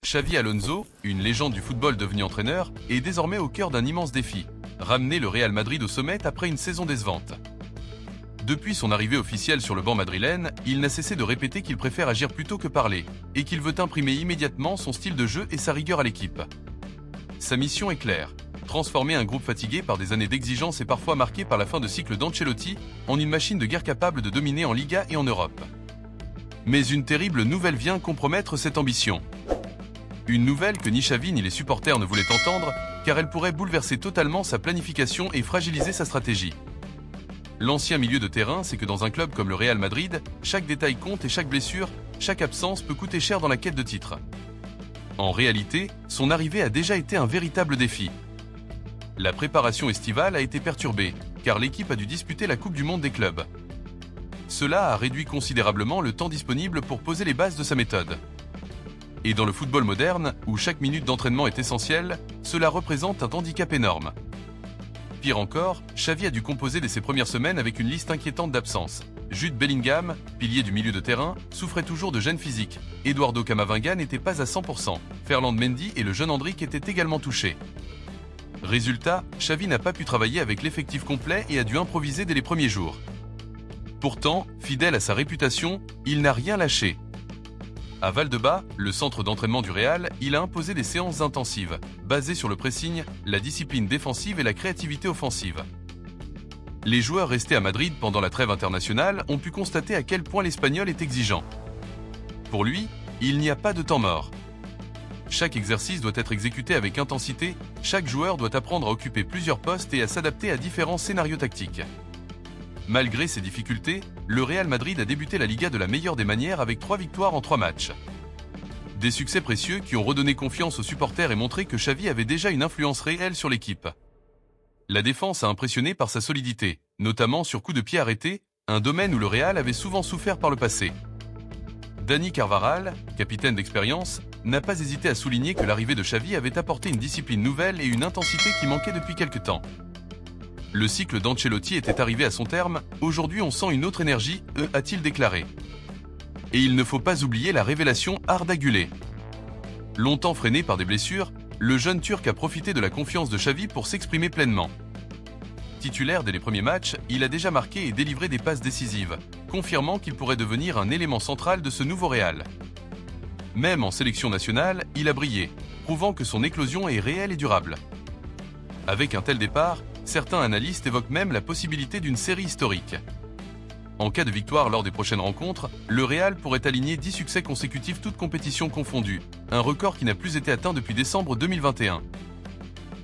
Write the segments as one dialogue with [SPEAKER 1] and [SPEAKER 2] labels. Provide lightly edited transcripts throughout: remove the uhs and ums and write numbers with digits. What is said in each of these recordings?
[SPEAKER 1] Xavi Alonso, une légende du football devenue entraîneur, est désormais au cœur d'un immense défi, ramener le Real Madrid au sommet après une saison décevante. Depuis son arrivée officielle sur le banc madrilène, il n'a cessé de répéter qu'il préfère agir plutôt que parler, et qu'il veut imprimer immédiatement son style de jeu et sa rigueur à l'équipe. Sa mission est claire, transformer un groupe fatigué par des années d'exigence et parfois marqué par la fin de cycle d'Ancelotti en une machine de guerre capable de dominer en Liga et en Europe. Mais une terrible nouvelle vient compromettre cette ambition. Une nouvelle que ni Xavi ni les supporters ne voulaient entendre, car elle pourrait bouleverser totalement sa planification et fragiliser sa stratégie. L'ancien milieu de terrain sait que dans un club comme le Real Madrid, chaque détail compte et chaque blessure, chaque absence peut coûter cher dans la quête de titre. En réalité, son arrivée a déjà été un véritable défi. La préparation estivale a été perturbée, car l'équipe a dû disputer la Coupe du Monde des clubs. Cela a réduit considérablement le temps disponible pour poser les bases de sa méthode. Et dans le football moderne, où chaque minute d'entraînement est essentielle, cela représente un handicap énorme. Pire encore, Xavi a dû composer dès ses premières semaines avec une liste inquiétante d'absences. Jude Bellingham, pilier du milieu de terrain, souffrait toujours de gêne physique. Eduardo Camavinga n'était pas à 100%. Ferland Mendy et le jeune Endrick étaient également touchés. Résultat, Xavi n'a pas pu travailler avec l'effectif complet et a dû improviser dès les premiers jours. Pourtant, fidèle à sa réputation, il n'a rien lâché. À Valdebebas, le centre d'entraînement du Real, il a imposé des séances intensives, basées sur le pressing, la discipline défensive et la créativité offensive. Les joueurs restés à Madrid pendant la trêve internationale ont pu constater à quel point l'Espagnol est exigeant. Pour lui, il n'y a pas de temps mort. Chaque exercice doit être exécuté avec intensité, chaque joueur doit apprendre à occuper plusieurs postes et à s'adapter à différents scénarios tactiques. Malgré ces difficultés, le Real Madrid a débuté la Liga de la meilleure des manières avec 3 victoires en 3 matchs. Des succès précieux qui ont redonné confiance aux supporters et montré que Xavi avait déjà une influence réelle sur l'équipe. La défense a impressionné par sa solidité, notamment sur coups de pied arrêtés, un domaine où le Real avait souvent souffert par le passé. Dani Carvajal, capitaine d'expérience, n'a pas hésité à souligner que l'arrivée de Xavi avait apporté une discipline nouvelle et une intensité qui manquait depuis quelque temps. Le cycle d'Ancelotti était arrivé à son terme, aujourd'hui on sent une autre énergie, a-t-il déclaré. Et il ne faut pas oublier la révélation Arda Güler. Longtemps freiné par des blessures, le jeune Turc a profité de la confiance de Xavi pour s'exprimer pleinement. Titulaire dès les premiers matchs, il a déjà marqué et délivré des passes décisives, confirmant qu'il pourrait devenir un élément central de ce nouveau Real. Même en sélection nationale, il a brillé, prouvant que son éclosion est réelle et durable. Avec un tel départ, certains analystes évoquent même la possibilité d'une série historique. En cas de victoire lors des prochaines rencontres, le Real pourrait aligner 10 succès consécutifs toutes compétitions confondues, un record qui n'a plus été atteint depuis décembre 2021.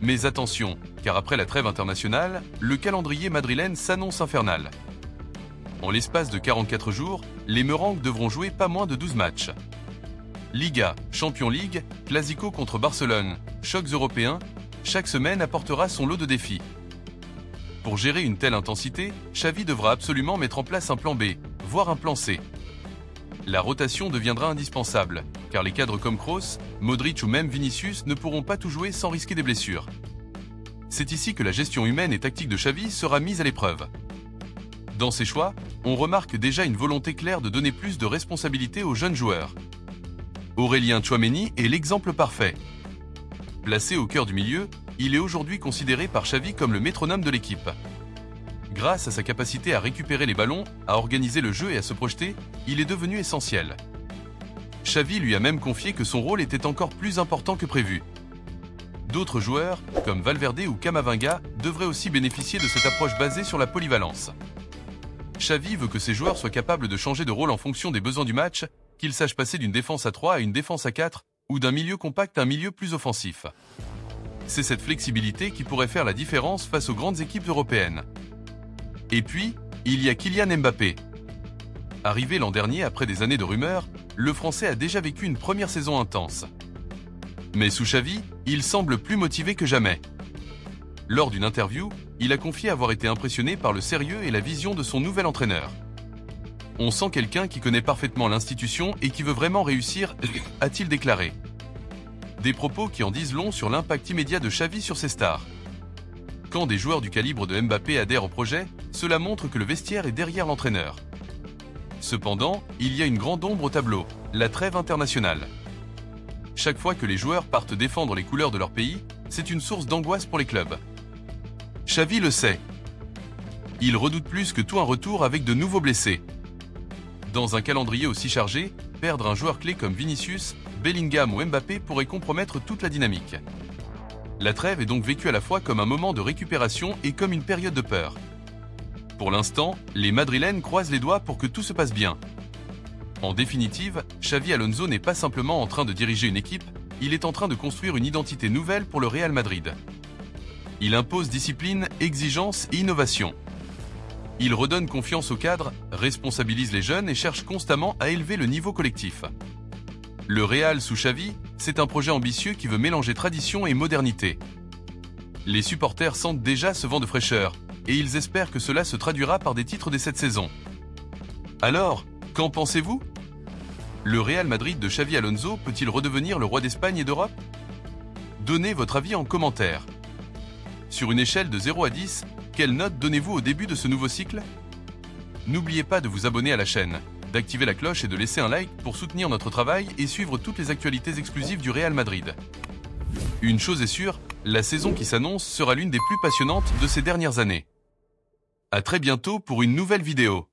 [SPEAKER 1] Mais attention, car après la trêve internationale, le calendrier madrilène s'annonce infernal. En l'espace de 44 jours, les Merengues devront jouer pas moins de 12 matchs. Liga, Champions League, Clasico contre Barcelone, chocs européens, chaque semaine apportera son lot de défis. Pour gérer une telle intensité, Xavi devra absolument mettre en place un plan B, voire un plan C. La rotation deviendra indispensable, car les cadres comme Kroos, Modric ou même Vinicius ne pourront pas tout jouer sans risquer des blessures. C'est ici que la gestion humaine et tactique de Xavi sera mise à l'épreuve. Dans ses choix, on remarque déjà une volonté claire de donner plus de responsabilité aux jeunes joueurs. Aurélien Tchouaméni est l'exemple parfait. Placé au cœur du milieu, il est aujourd'hui considéré par Xavi comme le métronome de l'équipe. Grâce à sa capacité à récupérer les ballons, à organiser le jeu et à se projeter, il est devenu essentiel. Xavi lui a même confié que son rôle était encore plus important que prévu. D'autres joueurs, comme Valverde ou Camavinga, devraient aussi bénéficier de cette approche basée sur la polyvalence. Xavi veut que ses joueurs soient capables de changer de rôle en fonction des besoins du match, qu'ils sachent passer d'une défense à 3 à une défense à 4, ou d'un milieu compact à un milieu plus offensif. C'est cette flexibilité qui pourrait faire la différence face aux grandes équipes européennes. Et puis, il y a Kylian Mbappé. Arrivé l'an dernier après des années de rumeurs, le Français a déjà vécu une première saison intense. Mais sous Xavi, il semble plus motivé que jamais. Lors d'une interview, il a confié avoir été impressionné par le sérieux et la vision de son nouvel entraîneur. On sent quelqu'un qui connaît parfaitement l'institution et qui veut vraiment réussir, a-t-il déclaré. Des propos qui en disent long sur l'impact immédiat de Xavi sur ses stars. Quand des joueurs du calibre de Mbappé adhèrent au projet, cela montre que le vestiaire est derrière l'entraîneur. Cependant, il y a une grande ombre au tableau, la trêve internationale. Chaque fois que les joueurs partent défendre les couleurs de leur pays, c'est une source d'angoisse pour les clubs. Xavi le sait. Il redoute plus que tout un retour avec de nouveaux blessés. Dans un calendrier aussi chargé, perdre un joueur clé comme Vinicius, Bellingham ou Mbappé pourrait compromettre toute la dynamique. La trêve est donc vécue à la fois comme un moment de récupération et comme une période de peur. Pour l'instant, les Madrilènes croisent les doigts pour que tout se passe bien. En définitive, Xavi Alonso n'est pas simplement en train de diriger une équipe, il est en train de construire une identité nouvelle pour le Real Madrid. Il impose discipline, exigence et innovation. Il redonne confiance aux cadres, responsabilise les jeunes et cherche constamment à élever le niveau collectif. Le Real sous Xavi, c'est un projet ambitieux qui veut mélanger tradition et modernité. Les supporters sentent déjà ce vent de fraîcheur, et ils espèrent que cela se traduira par des titres dès cette saison. Alors, qu'en pensez-vous? Le Real Madrid de Xavi Alonso peut-il redevenir le roi d'Espagne et d'Europe? Donnez votre avis en commentaire. Sur une échelle de 0 à 10, quelle note donnez-vous au début de ce nouveau cycle? N'oubliez pas de vous abonner à la chaîne, d'activer la cloche et de laisser un like pour soutenir notre travail et suivre toutes les actualités exclusives du Real Madrid. Une chose est sûre, la saison qui s'annonce sera l'une des plus passionnantes de ces dernières années. À très bientôt pour une nouvelle vidéo.